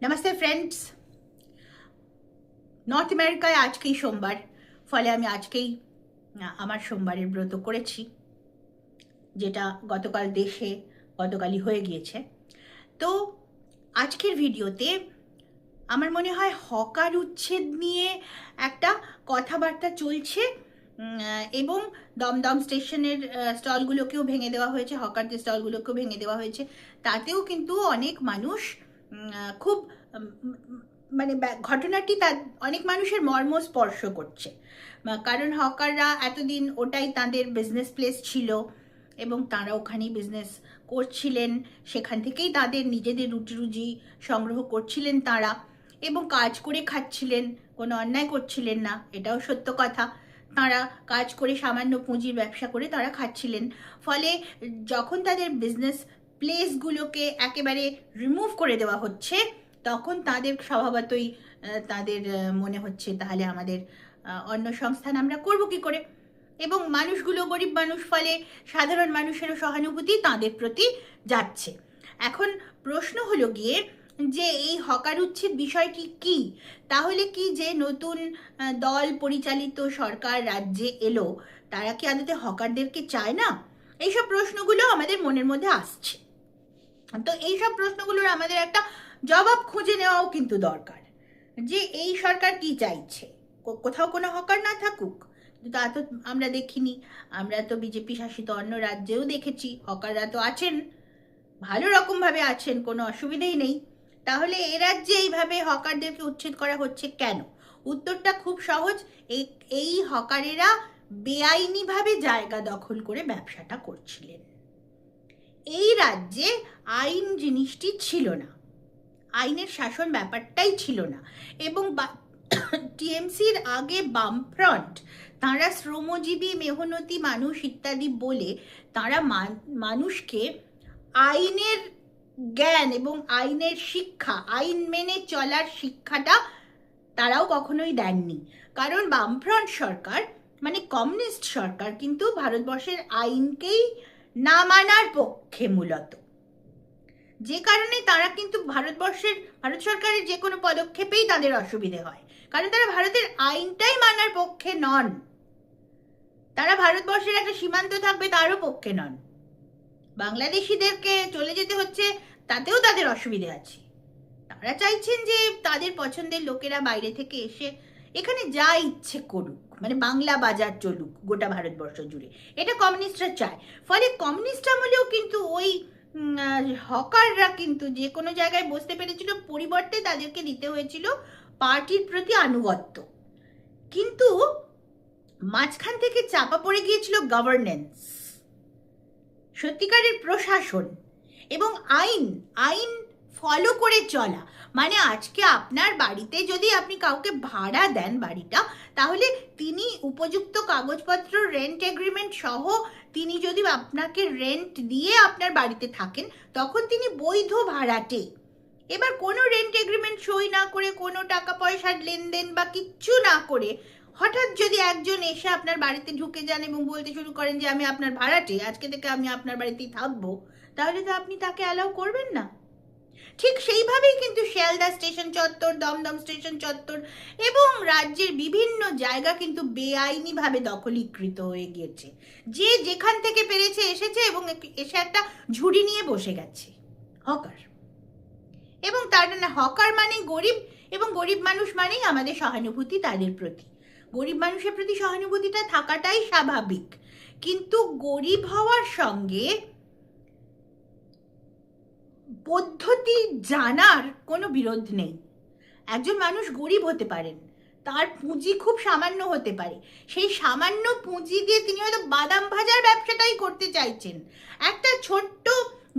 नमस्ते friends. North আমেরিকায় আজকেই সোমবার, ফলে আমি আজকেই আমার সোমবারের ব্রত করেছি, যেটা গতকাল দেশে গতকালই হয়ে গিয়েছে। তো আজকের ভিডিওতে আমার মনে হয় হকার উচ্ছেদ নিয়ে একটা কথাবার্তা চলছে এবং দমদম স্টেশনের স্টলগুলোকেও ভেঙে দেওয়া হয়েছে, হকারদের স্টলগুলোকেও ভেঙে দেওয়া হয়েছে। তাতেও কিন্তু অনেক মানুষ খুব মানে ঘটনাটি তার অনেক মানুষের মর্ম স্পর্শ করছে, কারণ হকাররা এতদিন ওটাই তাদের বিজনেস প্লেস ছিল এবং তারা ওখানেই বিজনেস করছিলেন, সেখান থেকেই তাদের নিজেদের রুটি রুজি সংগ্রহ করছিলেন তারা, এবং কাজ করে খাচ্ছিলেন, কোনো অন্যায় করছিলেন না, এটাও সত্য কথা। তারা কাজ করে সামান্য পুঁজির ব্যবসা করে তারা খাচ্ছিলেন। ফলে যখন তাদের বিজনেস প্লেসগুলোকে একেবারে রিমুভ করে দেওয়া হচ্ছে, তখন তাদের স্বভাবতই তাদের মনে হচ্ছে তাহলে আমাদের অন্য সংস্থান আমরা করব কি করে, এবং মানুষগুলো গরিব মানুষ, ফলে সাধারণ মানুষেরও সহানুভূতি তাদের প্রতি যাচ্ছে। এখন প্রশ্ন হলো গিয়ে যে এই হকার উচ্ছেদ বিষয়টি কি, তাহলে কি যে নতুন দল পরিচালিত সরকার রাজ্যে এলো, তারা কি আদতে হকারদেরকে চায় না? এইসব প্রশ্নগুলো আমাদের মনের মধ্যে আসছে। তো এইসব প্রশ্নগুলোর আমাদের একটা জবাব খুঁজে নেওয়াও কিন্তু দরকার, যে এই সরকার কি চাইছে। কোথাও কোনো হকার না থাকুক, তা তো আমরা দেখিনি। আমরা তো বিজেপি শাসিত অন্য রাজ্যেও দেখেছি হকাররা তো আছেন, ভালো রকমভাবে আছেন, কোনো অসুবিধেই নেই। তাহলে এ রাজ্যে এইভাবে হকারদেরকে উচ্ছেদ করা হচ্ছে কেন? উত্তরটা খুব সহজ। এই হকারেরা বেআইনিভাবে জায়গা দখল করে ব্যবসাটা করছিলেন। এই রাজ্যে আইন জিনিসটি ছিল না, আইনের শাসন ব্যাপারটাই ছিল না। এবং টিএমসির আগে বামফ্রন্ট, তারা শ্রমজীবী মেহনতি মানুষ ইত্যাদি বলে তারা মানুষকে আইনের জ্ঞান এবং আইনের শিক্ষা, আইন মেনে চলার শিক্ষাটা তারাও কখনোই দেননি। কারণ বামফ্রন্ট সরকার মানে কমিউনিস্ট সরকার কিন্তু ভারতবর্ষের আইনকেই না মানার পক্ষে মূলত, যে কারণে তারা কিন্তু ভারত সরকারের যে কোনো পদক্ষেপেই তাদের অসুবিধে হয়, কারণ তারা ভারতের আইনটাই মানার পক্ষে নন। তারা ভারতবর্ষের একটা সীমান্ত থাকবে তারও পক্ষে নন। বাংলাদেশিদেরকে চলে যেতে হচ্ছে, তাতেও তাদের অসুবিধে আছে। তারা চাইছেন যে তাদের পছন্দের লোকেরা বাইরে থেকে এসে এখানে যা ইচ্ছে করুক, মানে বাংলা বাজার চলুক গোটা ভারতবর্ষ জুড়ে, এটা কমিউনিস্টরা চায়। ফলে কমিউনিস্ট আমলেও কিন্তু ওই হকাররা কিন্তু যে কোনো জায়গায় বসতে পেরেছিল, পরিবর্তে তাদেরকে দিতে হয়েছিল পার্টির প্রতি আনুগত্য। কিন্তু মাঝখান থেকে চাপা পড়ে গিয়েছিল গভর্নেন্স, সত্যিকারের প্রশাসন এবং আইন ফলো করে চলা। মানে আজকে আপনার বাড়িতে যদি আপনি কাউকে ভাড়া দেন বাড়িটা, তাহলে তিনি উপযুক্ত কাগজপত্র, রেন্ট এগ্রিমেন্ট সহ তিনি যদি আপনাকে রেন্ট দিয়ে আপনার বাড়িতে থাকেন, তখন তিনি বৈধ ভাড়াটে। এবার কোনো রেন্ট এগ্রিমেন্ট সই না করে, কোনো টাকা পয়সার লেনদেন বা কিচ্ছু না করে হঠাৎ যদি একজন এসে আপনার বাড়িতে ঢুকে যান এবং বলতে শুরু করেন যে আমি আপনার ভাড়াটে, আজকে থেকে আমি আপনার বাড়িতেই থাকবো, তাহলে তো আপনি তাকে অ্যালাউ করবেন না। ঠিক সেইভাবেই কিন্তু শিয়ালদা স্টেশন চত্বর, দমদম স্টেশন চত্বর এবং রাজ্যের বিভিন্ন জায়গা কিন্তু বেআইনিভাবে দখলীকৃত হয়ে গিয়েছে। যে যেখান থেকে পেরেছে এসেছে এবং এসে একটা ঝুড়ি নিয়ে বসে গেছে হকার। এবং তার না, হকার মানে গরিব, এবং গরিব মানুষ মানেই আমাদের সহানুভূতি তাদের প্রতি। গরিব মানুষের প্রতি সহানুভূতিটা থাকাটাই স্বাভাবিক, কিন্তু গরিব হওয়ার সঙ্গে পদ্ধতি জানার কোনো বিরোধ নেই। একজন মানুষ গরিব হতে পারেন, তার পুঁজি খুব সামান্য হতে পারে, সেই সামান্য পুঁজি দিয়ে তিনি হয়তো বাদাম ভাজার ব্যবসাটাই করতে চাইছেন। একটা ছোট্ট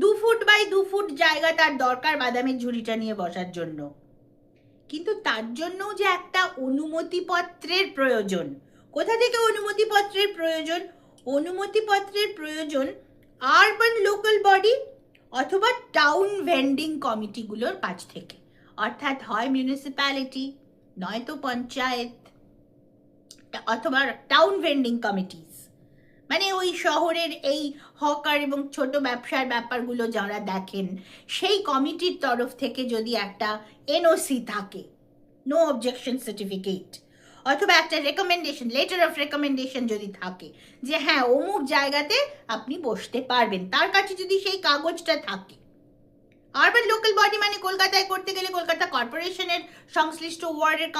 2 ফুট বাই 2 ফুট জায়গা তার দরকার বাদামের ঝুড়িটা নিয়ে বসার জন্য, কিন্তু তার জন্যও যে একটা অনুমতিপত্রের প্রয়োজন। কোথা থেকে অনুমতিপত্রের প্রয়োজন? অনুমতিপত্রের প্রয়োজন আরবান লোকাল বডি অথবা টাউন ভেন্ডিং কমিটিগুলোর কাছ থেকে, অর্থাৎ হয় মিউনিসিপ্যালিটি, নয়তো পঞ্চায়েত, অথবা টাউন ভেন্ডিং কমিটিস, মানে ওই শহরের এই হকার এবং ছোট ব্যবসার ব্যাপারগুলো যারা দেখেন, সেই কমিটির তরফ থেকে যদি একটা এনওসি থাকে, নো অবজেকশন সার্টিফিকেট, অথবা একটা রেকমেন্ডেশন, লেটার অফ রেকমেন্ডেশন যদি থাকে যে হ্যাঁ অমুক জায়গাতে আপনি বসতে পারবেন, তার কাছে যদি সেই কাগজটা থাকে। আরবান লোকাল বডি মানে কলকাতায় করতে গেলে কলকাতা কর্পোরেশনের সংশ্লিষ্ট ওয়ার্ডের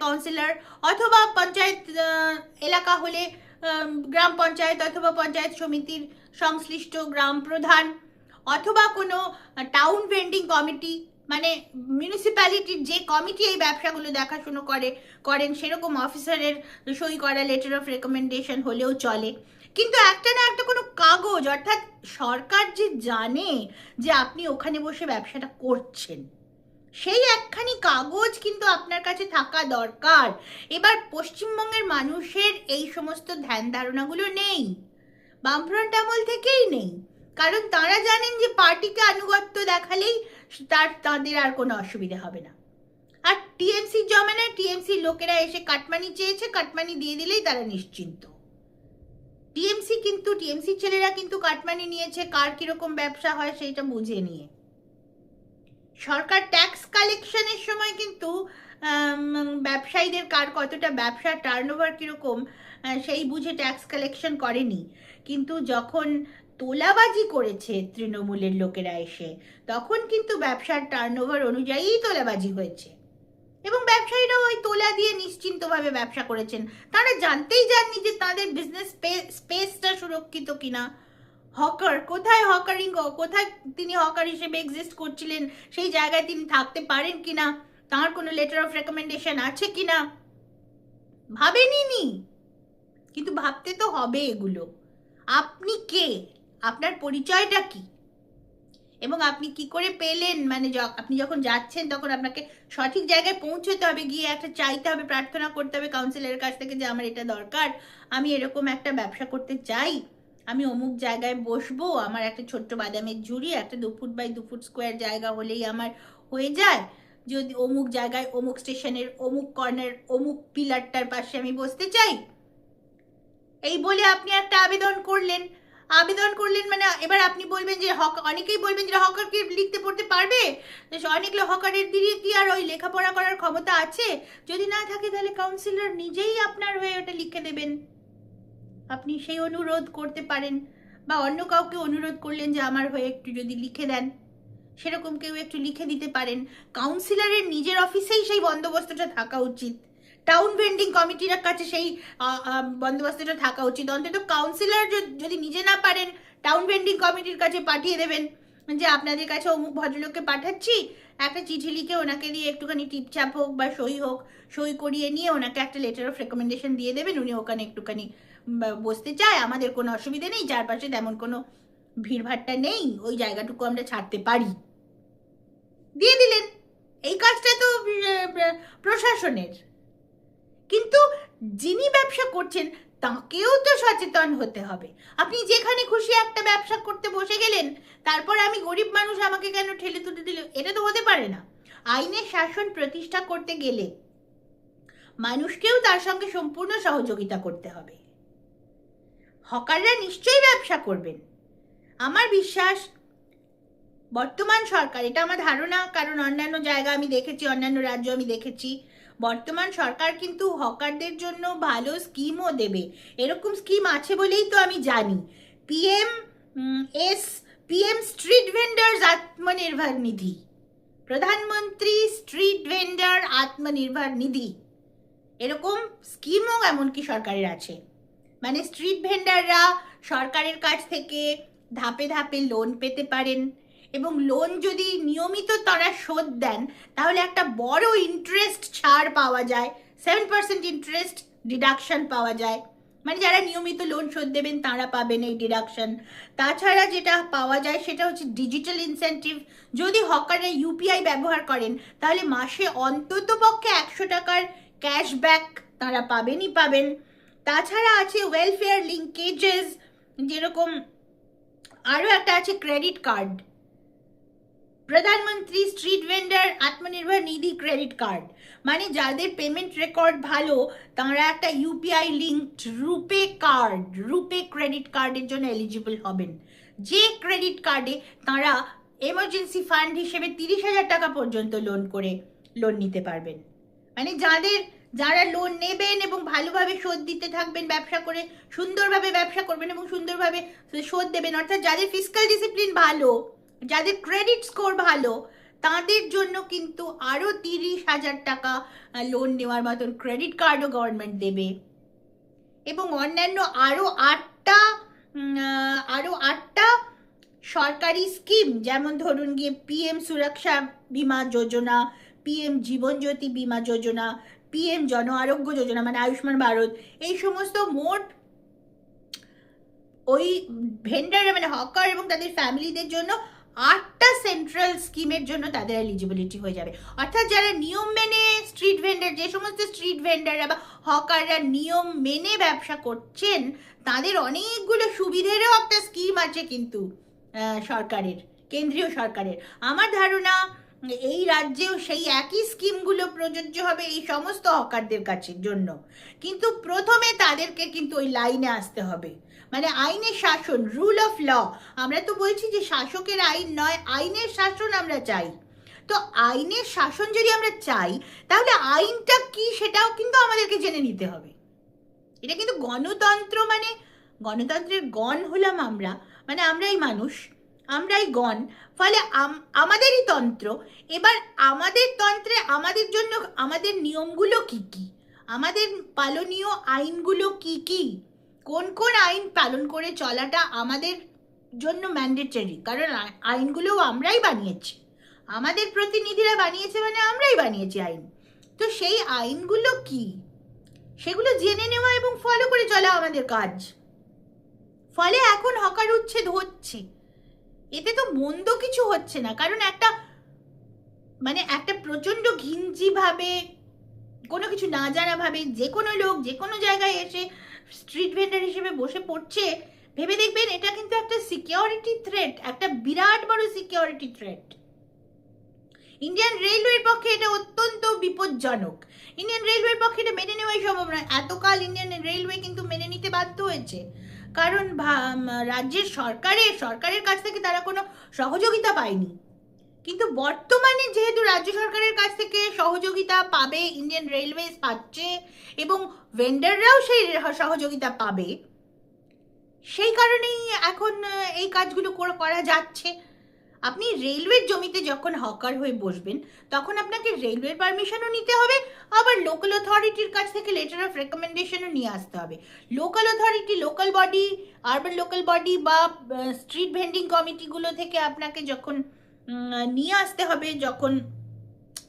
কাউন্সিলর, অথবা পঞ্চায়েত এলাকা হলে গ্রাম পঞ্চায়েত অথবা পঞ্চায়েত সমিতির সংশ্লিষ্ট গ্রাম প্রধান, অথবা কোনো টাউন ভেন্ডিং কমিটি, মানে মিউনিসিপ্যালিটির যে কমিটি এই ব্যবসাগুলো দেখাশুনো করেন সেরকম অফিসারের সই করা লেটার অফ রেকমেন্ডেশন হলেও চলে। কিন্তু একটা না একটা কোনো কাগজ, অর্থাৎ সরকার যে জানে যে আপনি ওখানে বসে ব্যবসাটা করছেন, সেই একখানি কাগজ কিন্তু আপনার কাছে থাকা দরকার। এবার পশ্চিমবঙ্গের মানুষের এই সমস্ত ধ্যান ধারণাগুলো নেই, বামফ্রন্ট আমল থেকেই নেই, কারণ তারা জানেন যে পার্টিকে আনুগত্য দেখালেই তাদের আর কোনো অসুবিধা হবে না। আর টিএমসির জমানায় টিএমসির লোকেরা এসে কাটমানি চেয়েছে, কাটমানি দিয়ে দিলেই তারা নিশ্চিন্ত। টিএমসির ছেলেরা কিন্তু কাটমানি নিয়েছে কার কিরকম ব্যবসা হয় সেইটা বুঝে নিয়ে। সরকার ট্যাক্স কালেকশনের সময় কিন্তু ব্যবসায়ীদের কার কতটা ব্যবসা টার্নওভার কিরকম সেই বুঝে ট্যাক্স কালেকশন করেনি, কিন্তু যখন তোলাবাজি করেছে তৃণমূলের লোকেরা এসে, তখন কিন্তু ব্যবসার টার্নওভার অনুযায়ী তোলাবাজি হয়েছে এবং ব্যবসায়ীরা ওই তোলা দিয়ে নিশ্চিন্তভাবে ব্যবসা করেছেন। তারা জানতেই যাননি যে তাদের বিজনেস স্পেসটা সুরক্ষিত কিনা। হকার কোথায়, কোথায় তিনি হকার হিসেবে এক্সিস্ট করছিলেন, সেই জায়গায় তিনি থাকতে পারেন কিনা, তার কোনো লেটার অফ রেকমেন্ডেশন আছে কিনা ভাবেনি। কিন্তু ভাবতে তো হবে এগুলো। আপনি কে, আপনার পরিচয়টা কি, এবং আপনি কি করে পেলেন, মানে আপনি যখন যাচ্ছেন তখন আপনাকে সঠিক জায়গায় পৌঁছতে হবে, গিয়ে একটা চাইতে হবে, প্রার্থনা করতে হবে কাউন্সিলরের কাছ থেকে যে আমার এটা দরকার, আমি এরকম একটা ব্যবসা করতে চাই, আমি অমুক জায়গায় বসবো, আমার একটা ছোট্ট বাদামের ঝুড়ি, একটা 2 ফুট বাই 2 ফুট স্কোয়ার জায়গা হলেই আমার হয়ে যায়, যদি অমুক জায়গায় অমুক স্টেশনের অমুক কর্নার অমুক পিলারটার পাশে আমি বসতে চাই, এই বলে আপনি একটা আবেদন করলেন। মানে এবার আপনি বলবেন যে অনেকেই বলবেন যে হকারকে লিখতে পড়তে পারবে, অনেক হকারের দিকে কি আর ওই লেখাপড়া করার ক্ষমতা আছে? যদি না থাকে তাহলে কাউন্সিলর নিজেই আপনার হয়ে ওটা লিখে দেবেন, আপনি সেই অনুরোধ করতে পারেন, বা অন্য কাউকে অনুরোধ করলেন যে আমার হয়ে একটু যদি লিখে দেন, সেরকম কেউ একটু লিখে দিতে পারেন। কাউন্সিলরের নিজের অফিসেই সেই বন্দোবস্তটা থাকা উচিত, টাউন ভেন্ডিং কমিটির কাছে সেই বন্দোবস্তটা থাকা উচিত। অন্তত কাউন্সিলর যদি নিজে না পারেন, টাউন ভেন্ডিং কমিটির কাছে পাঠিয়ে দেবেন যে আপনাদের কাছে অমুক ভদ্রলোককে পাঠাচ্ছি, একটা চিঠি লিখে ওনাকে দিয়ে একটুখানি টিপচাপ হোক বা সই করিয়ে নিয়ে ওনাকে একটা লেটার অফ রেকমেন্ডেশন দিয়ে দেবেন, উনি ওখানে একটুখানি বসতে চায়, আমাদের কোনো অসুবিধা নেই, চারপাশে তেমন কোনো ভিড়ভাট্টা নেই, ওই জায়গাটুকু আমরা ছাড়তে পারি, দিয়ে দিলেন। এই কাজটা তো প্রশাসনের। কিন্তু যিনি ব্যবসা করছেন তাকেও তো সচেতন হতে হবে। আপনি যেখানে খুশি একটা ব্যবসা করতে বসে গেলেন, তারপর আমি গরিব মানুষ, আমাকে কেন ঠেলে তুলে দিল, এটা তো হতে পারে না। আইনের শাসন প্রতিষ্ঠা করতে গেলে মানুষকেও তার সঙ্গে সম্পূর্ণ সহযোগিতা করতে হবে। হকাররা নিশ্চয়ই ব্যবসা করবেন, আমার বিশ্বাস বর্তমান সরকার, এটা আমার ধারণা, কারণ অন্যান্য জায়গা আমি দেখেছি, অন্যান্য রাজ্য আমি দেখেছি, বর্তমান সরকার কিন্তু হকারদের জন্য ভালো স্কিমও দেবে। এরকম স্কিম আছে বলেই তো আমি জানি, পিএম স্ট্রিট ভেন্ডার্স আত্মনির্ভর নিধি, প্রধানমন্ত্রী স্ট্রিট ভেন্ডার আত্মনির্ভর নিধি, এরকম স্কিমও এমনকি সরকারের আছে। মানে স্ট্রিট ভেন্ডাররা সরকারের কাছ থেকে ধাপে ধাপে লোন পেতে পারেন, এবং লোন যদি নিয়মিত তারা শোধ দেন তাহলে একটা বড় ইন্টারেস্ট ছাড় পাওয়া যায়, 7% ইন্টারেস্ট ডিডাকশন পাওয়া যায়, মানে যারা নিয়মিত লোন শোধ দেবেন তারা পাবেন এই ডিডাকশন। তাছাড়া যেটা পাওয়া যায় সেটা হচ্ছে ডিজিটাল ইনসেন্টিভ, যদি হকাররা ইউপিআই ব্যবহার করেন তাহলে মাসে অন্তত পক্ষে 100 টাকার ক্যাশব্যাক তারা পাবেন। তাছাড়া আছে ওয়েলফেয়ার লিঙ্কেজেস, যেরকম আরও একটা আছে ক্রেডিট কার্ড, প্রধানমন্ত্রী স্ট্রিট ভেন্ডার আত্মনির্ভর নিধি ক্রেডিট কার্ড, মানে যাদের পেমেন্ট রেকর্ড ভালো তারা একটা ইউপিআই লিঙ্কড রুপে ক্রেডিট কার্ডের জন্য এলিজিবল হবেন। যে ক্রেডিট কার্ডে তারা এমার্জেন্সি ফান্ড হিসেবে 30,000 টাকা পর্যন্ত লোন নিতে পারবেন। মানে যারা লোন নেবেন এবং ভালোভাবে শোধ দিতে থাকবেন, ব্যবসা করে সুন্দরভাবে ব্যবসা করবেন এবং সুন্দরভাবে শোধ দেবেন, অর্থাৎ যাদের ফিসকাল ডিসিপ্লিন ভালো, যাদের ক্রেডিট স্কোর ভালো, তাদের জন্য কিন্তু আরও 30,000 টাকা লোন নেওয়ার মতন ক্রেডিট কার্ডও গভর্নমেন্ট দেবে। এবং অন্যান্য আরও আটটা সরকারি স্কিম, যেমন ধরুন গিয়ে পিএম সুরক্ষা বিমা যোজনা, পিএম জীবন জ্যোতি বিমা যোজনা, পিএম জন আরোগ্য যোজনা মানে আয়ুষ্মান ভারত, এই সমস্ত মোট ওই ভেন্ডার মানে হকার এবং তাদের ফ্যামিলিদের জন্য 8টা সেন্ট্রাল স্কিমের জন্য তাদের এলিজিবিলিটি হয়ে যাবে। অর্থাৎ যারা নিয়ম মেনে স্ট্রিট ভেন্ডার, যে সমস্ত স্ট্রিট ভেন্ডাররা বা হকাররা নিয়ম মেনে ব্যবসা করছেন, তাদের অনেকগুলো সুবিধেরও একটা স্কিম আছে কিন্তু সরকারের, কেন্দ্রীয় সরকারের। আমার ধারণা এই রাজ্যেও সেই একই স্কিমগুলো প্রযোজ্য হবে এই সমস্ত হকারদের কাছে জন্য। কিন্তু প্রথমে তাদেরকে কিন্তু ওই লাইনে আসতে হবে, মানে আইনের শাসন, রুল অফ ল। আমরা তো বলছি যে শাসকের আইন নয়, আইনের শাসন আমরা চাই। তো আইনের শাসন যদি আমরা চাই, তাহলে আইনটা কি সেটাও কিন্তু আমাদেরকে জেনে নিতে হবে। এটা কিন্তু গণতন্ত্র, মানে গণতন্ত্রের গণ হলাম আমরা, মানে আমরাই মানুষ, আমরাই গণ, ফলে আমাদেরই তন্ত্র। এবার আমাদের তন্ত্রে আমাদের জন্য আমাদের নিয়মগুলো কি কি, আমাদের পালনীয় আইনগুলো কি কি, কোন কোন আইন পালন করে চলাটা আমাদের জন্য ম্যান্ডেটরি, কারণ আইনগুলো আমরাই বানিয়েছি, আমাদের প্রতিনিধিরা বানিয়েছে, মানে আমরাই বানিয়েছি আইন। তো সেই আইনগুলো কি সেগুলো জেনে নেওয়া এবং ফলো করে চলা আমাদের কাজ। ফলে এখন হকার উচ্ছেদ হচ্ছে, এতে তো মন্দ কিছু হচ্ছে না, কারণ একটা প্রচন্ড ঘিঞ্জি ভাবে, কোনো কিছু না জানা ভাবে যে কোনো লোক যে কোনো জায়গায় এসে স্ট্রিট ভেন্ডার হিসেবে বসে পড়ছে, ভেবে দেখবেন এটা কিন্তু একটা সিকিউরিটি থ্রেট, একটা বিরাট বড় সিকিউরিটি থ্রেট। ইন্ডিয়ান রেলওয়ের পক্ষে এটা অত্যন্ত বিপজ্জনক। ইন্ডিয়ান রেলওয়ের পক্ষে এটা মেনে নেওয়াই সম্ভব নয়। এতকাল ইন্ডিয়ান রেলওয়ে কিন্তু মেনে নিতে বাধ্য হয়েছে, কারণ রাজ্যের সরকারের কাছ থেকে তারা কোনো সহযোগিতা পায়নি। কিন্তু বর্তমানে যেহেতু রাজ্য সরকারের কাছ থেকে সহযোগিতা পাবে, ইন্ডিয়ান রেলওয়েজ পাচ্ছে এবং ভেন্ডাররাও সেই সহযোগিতা পাবে, সেই কারণেই এখন এই কাজগুলো করা যাচ্ছে। আপনি রেলওয়ের জমিতে যখন হকার হয়ে বসবেন, তখন আপনাকে রেলওয়ের পারমিশনও নিতে হবে, আবার লোকাল অথরিটির কাছ থেকে লেটার অফ রেকমেন্ডেশনও নিয়ে আসতে হবে। Local authority, local body, urban local body বা স্ট্রিট ভেন্ডিং কমিটিগুলো থেকে আপনাকে যখন নিয়ে আসতে হবে, যখন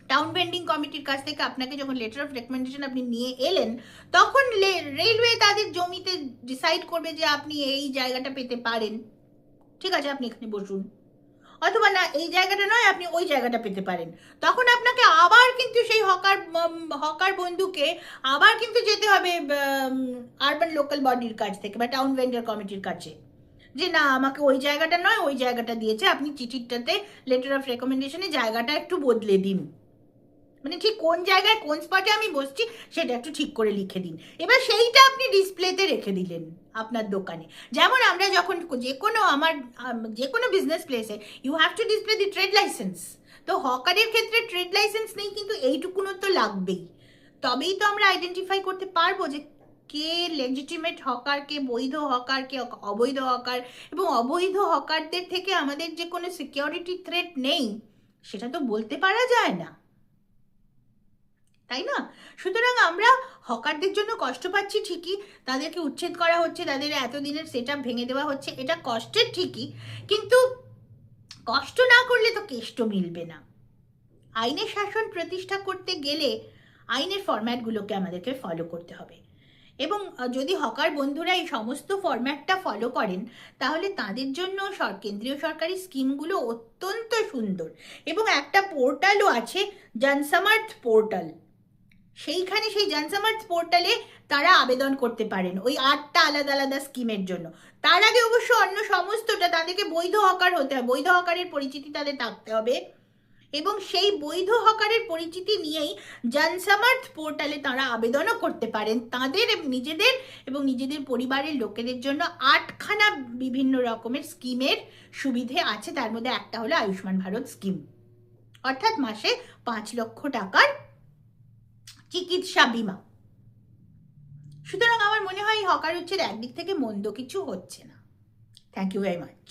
টাউন ভেন্ডিং কমিটির কাছ থেকে আপনাকে যখন লেটার অফ রেকমেন্ডেশন আপনি নিয়ে এলেন, তখন রেলওয়ে তাদের জমিতে ডিসাইড করবে যে আপনি এই জায়গাটা পেতে পারেন, ঠিক আছে আপনি এখানে বসুন, অথবা না এই জায়গাটা নয় আপনি ওই জায়গাটা পেতে পারেন। তখন আপনাকে আবার কিন্তু সেই হকার বন্ধুকে আবার কিন্তু যেতে হবে আরবান লোকাল বডির কাছ থেকে বা টাউন ভেন্ডার কমিটির কাছে, যে না আমাকে ওই জায়গাটা নয় ওই জায়গাটা দিয়েছে, আপনি চিঠিটাতে লেটার অফ রেকমেন্ডেশনে জায়গাটা একটু বদলে দিন, মানে ঠিক কোন জায়গায় কোন স্পটে আমি বসছি সেটা একটু ঠিক করে লিখে দিন। এবার সেইটা আপনি ডিসপ্লেতে রেখে দিলেন আপনার দোকানে। যেমন আমরা যখন যে কোনো বিজনেস প্লেসে you have to display the trade licence. তো হকারের ক্ষেত্রে ট্রেড লাইসেন্স নেই, কিন্তু এইটুকুনো তো লাগবেই, তবেই তো আমরা আইডেন্টিফাই করতে পারবো যে কে লেজিটিমেট হকার, কে বৈধ হকার, কে অবৈধ হকার। এবং অবৈধ হকারদের থেকে আমাদের যে কোনো সিকিউরিটি থ্রেট নেই সেটা তো বলতে পারা যায় না, তাই না? সুতরাং আমরা হকারদের জন্য কষ্ট পাচ্ছি ঠিকই, তাদেরকে উচ্ছেদ করা হচ্ছে, তাদের এতদিনের সেট আপ ভেঙে দেওয়া হচ্ছে, এটা কষ্টের ঠিকই, কিন্তু কষ্ট না করলে তো কেষ্ট মিলবে না। আইনের শাসন প্রতিষ্ঠা করতে গেলে আইনের ফরম্যাটগুলোকে আমাদেরকে ফলো করতে হবে, এবং যদি হকার বন্ধুরা এই সমস্ত ফরম্যাটটা ফলো করেন, তাহলে তাদের জন্য কেন্দ্রীয় সরকারি স্কিমগুলো অত্যন্ত সুন্দর। এবং একটা পোর্টালও আছে, জনসমর্থ পোর্টাল, সেইখানে সেই জনসমর্থ পোর্টালে তারা আবেদন করতে পারেন ওই 8টা আলাদা আলাদা স্কিমের জন্য। তার আগে অবশ্য অন্য সমস্তটা তাদেরকে বৈধ হকার হতে হবে, বৈধ হকারের পরিচিতি তাদের থাকতে হবে, এবং সেই বৈধ হকারের পরিচিতি নিয়েই জনসমর্থ পোর্টালে তারা আবেদনও করতে পারেন তাদের নিজেদের এবং নিজেদের পরিবারের লোকেদের জন্য। 8খানা বিভিন্ন রকমের স্কিমের সুবিধে আছে, তার মধ্যে একটা হলো আয়ুষ্মান ভারত স্কিম, অর্থাৎ মাসে 5 লক্ষ টাকার চিকিৎসা বিমা। সুতরাং আমার মনে হয় হকার উচ্ছেদ একদিক থেকে মন্দ কিছু হচ্ছে না। Thank you very much.